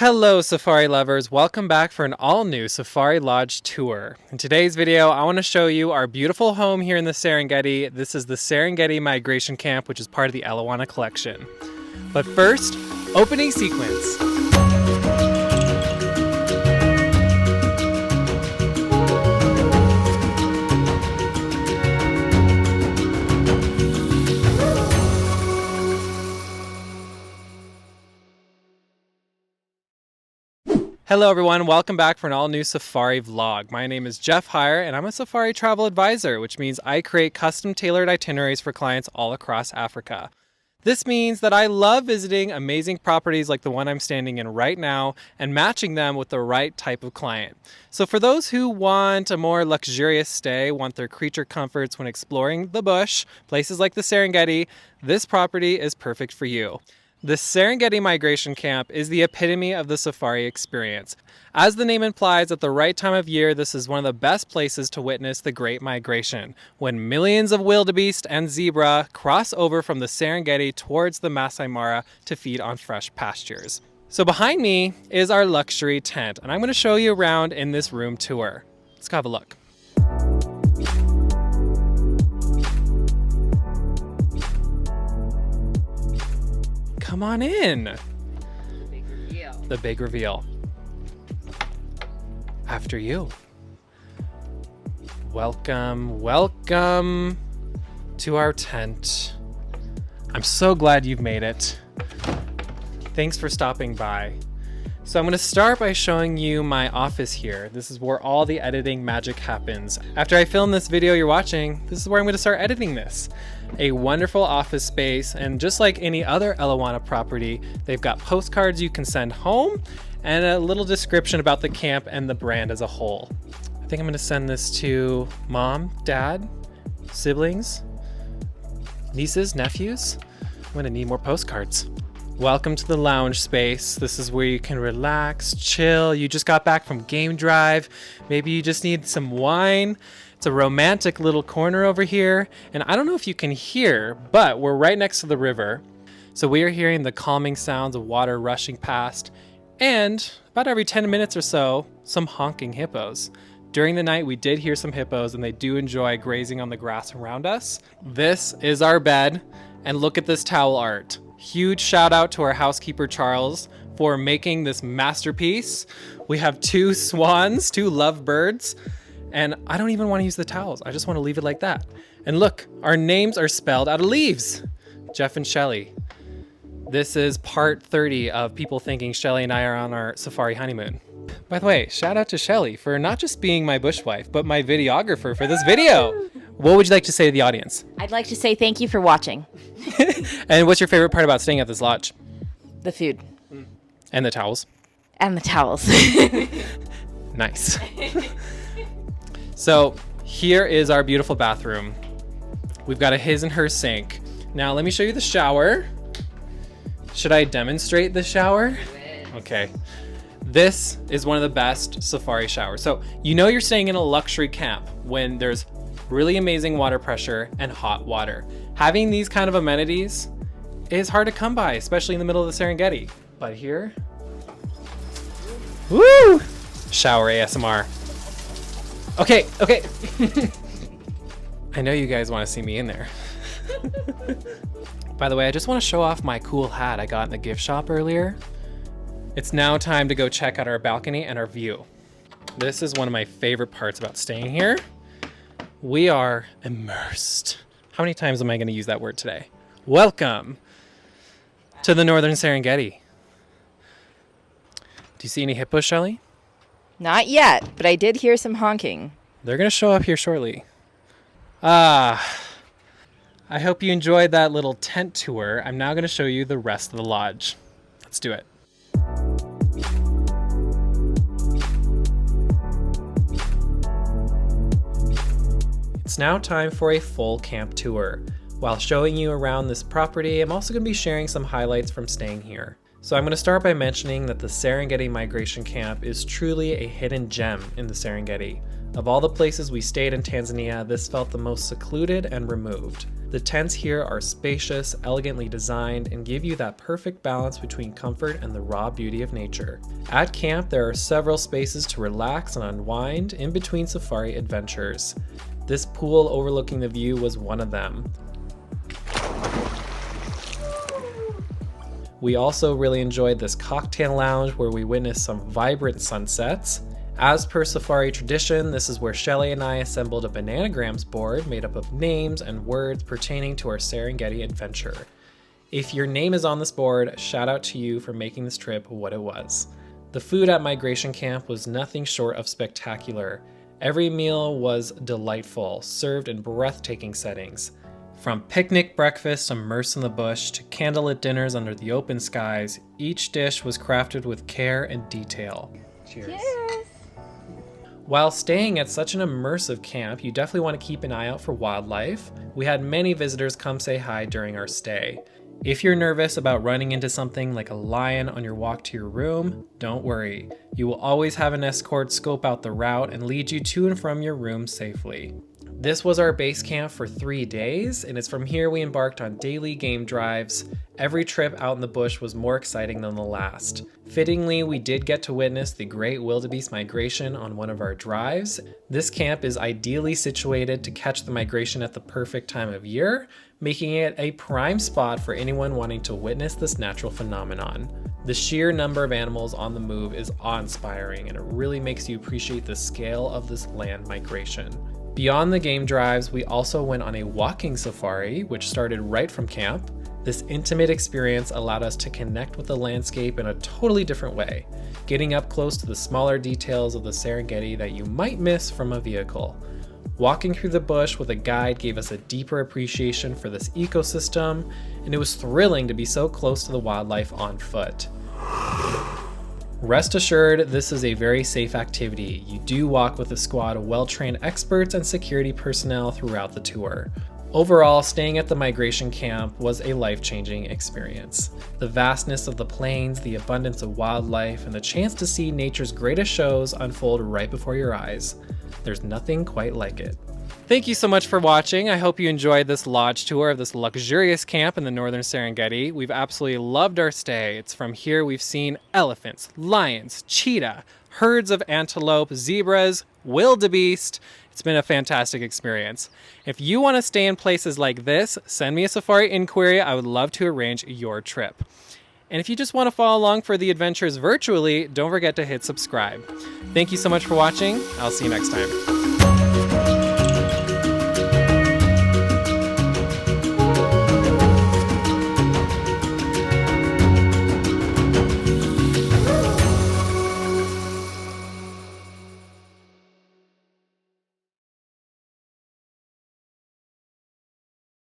Hello safari lovers, welcome back for an all-new Safari Lodge tour. In today's video, I want to show you our beautiful home here in the Serengeti. This is the Serengeti Migration Camp, which is part of the Eliwana collection. But first, opening sequence. Hello everyone, welcome back for an all-new safari vlog. My name is Jeff Heyer and I'm a safari travel advisor, which means I create custom-tailored itineraries for clients all across Africa. This means that I love visiting amazing properties like the one I'm standing in right now and matching them with the right type of client. So for those who want a more luxurious stay, want their creature comforts when exploring the bush, places like the Serengeti, this property is perfect for you. The Serengeti Migration Camp is the epitome of the safari experience. As the name implies, at the right time of year, this is one of the best places to witness the Great Migration, when millions of wildebeest and zebra cross over from the Serengeti towards the Masai Mara to feed on fresh pastures. So behind me is our luxury tent, and I'm going to show you around in this room tour. Let's go have a look. Come on in. The big reveal. The big reveal. After you. Welcome, welcome to our tent. I'm so glad you've made it. Thanks for stopping by. So I'm going to start by showing you my office here. This is where all the editing magic happens. After I film this video you're watching, this is where I'm going to start editing this. A wonderful office space, and just like any other Eliwana property, they've got postcards you can send home and a little description about the camp and the brand as a whole. I think I'm going to send this to mom, dad, siblings, nieces, nephews. I'm going to need more postcards. Welcome to the lounge space. This is where you can relax, chill. You just got back from game drive. Maybe you just need some wine. It's a romantic little corner over here. And I don't know if you can hear, but we're right next to the river. So we are hearing the calming sounds of water rushing past. And about every 10 minutes or so, some honking hippos. During the night, we did hear some hippos and they do enjoy grazing on the grass around us. This is our bed. And look at this towel art. Huge shout out to our housekeeper, Charles, for making this masterpiece. We have two swans, two lovebirds, and I don't even want to use the towels. I just want to leave it like that. And look, our names are spelled out of leaves. Jeff and Shelly. This is part 30 of people thinking Shelly and I are on our safari honeymoon. By the way, shout out to Shelly for not just being my bushwife, but my videographer for this video. What would you like to say to the audience? I'd like to say thank you for watching. And what's your favorite part about staying at this lodge? The food. And the towels. And the towels. Nice. So here is our beautiful bathroom. We've got a his and her sink. Now let me show you the shower. Should I demonstrate the shower? Okay. This is one of the best safari showers. So you know you're staying in a luxury camp when there's really amazing water pressure and hot water. Having these kind of amenities is hard to come by, especially in the middle of the Serengeti. But here, woo! Shower ASMR. Okay. I know you guys want to see me in there. By the way, I just want to show off my cool hat I got in the gift shop earlier. It's now time to go check out our balcony and our view. This is one of my favorite parts about staying here. We are immersed. How many times am I going to use that word today? Welcome to the Northern Serengeti. Do you see any hippos, Shelly? Not yet, but I did hear some honking. They're going to show up here shortly. I hope you enjoyed that little tent tour. I'm now going to show you the rest of the lodge. Let's do it. It's now time for a full camp tour. While showing you around this property, I'm also going to be sharing some highlights from staying here. So I'm going to start by mentioning that the Serengeti Migration Camp is truly a hidden gem in the Serengeti. Of all the places we stayed in Tanzania, this felt the most secluded and removed. The tents here are spacious, elegantly designed, and give you that perfect balance between comfort and the raw beauty of nature. At camp, there are several spaces to relax and unwind in between safari adventures. This pool overlooking the view was one of them. We also really enjoyed this cocktail lounge where we witnessed some vibrant sunsets. As per safari tradition, this is where Shelley and I assembled a bananagrams board made up of names and words pertaining to our Serengeti adventure. If your name is on this board, shout out to you for making this trip what it was. The food at Migration Camp was nothing short of spectacular. Every meal was delightful, served in breathtaking settings. From picnic breakfasts immersed in the bush to candlelit dinners under the open skies, each dish was crafted with care and detail. Cheers. Cheers. While staying at such an immersive camp, you definitely want to keep an eye out for wildlife. We had many visitors come say hi during our stay. If you're nervous about running into something like a lion on your walk to your room, don't worry. You will always have an escort scope out the route and lead you to and from your room safely. This was our base camp for 3 days, and it's from here we embarked on daily game drives. Every trip out in the bush was more exciting than the last. Fittingly, we did get to witness the great wildebeest migration on one of our drives. This camp is ideally situated to catch the migration at the perfect time of year, making it a prime spot for anyone wanting to witness this natural phenomenon. The sheer number of animals on the move is awe-inspiring, and it really makes you appreciate the scale of this land migration. Beyond the game drives, we also went on a walking safari, which started right from camp. This intimate experience allowed us to connect with the landscape in a totally different way, getting up close to the smaller details of the Serengeti that you might miss from a vehicle. Walking through the bush with a guide gave us a deeper appreciation for this ecosystem, and it was thrilling to be so close to the wildlife on foot. Rest assured, this is a very safe activity. You do walk with a squad of well-trained experts and security personnel throughout the tour. Overall, staying at the migration camp was a life-changing experience. The vastness of the plains, the abundance of wildlife, and the chance to see nature's greatest shows unfold right before your eyes. There's nothing quite like it. Thank you so much for watching. I hope you enjoyed this lodge tour of this luxurious camp in the northern Serengeti. We've absolutely loved our stay. It's from here we've seen elephants, lions, cheetah, herds of antelope, zebras, wildebeest. It's been a fantastic experience. If you want to stay in places like this, send me a safari inquiry. I would love to arrange your trip. And if you just want to follow along for the adventures virtually, don't forget to hit subscribe. Thank you so much for watching. I'll see you next time.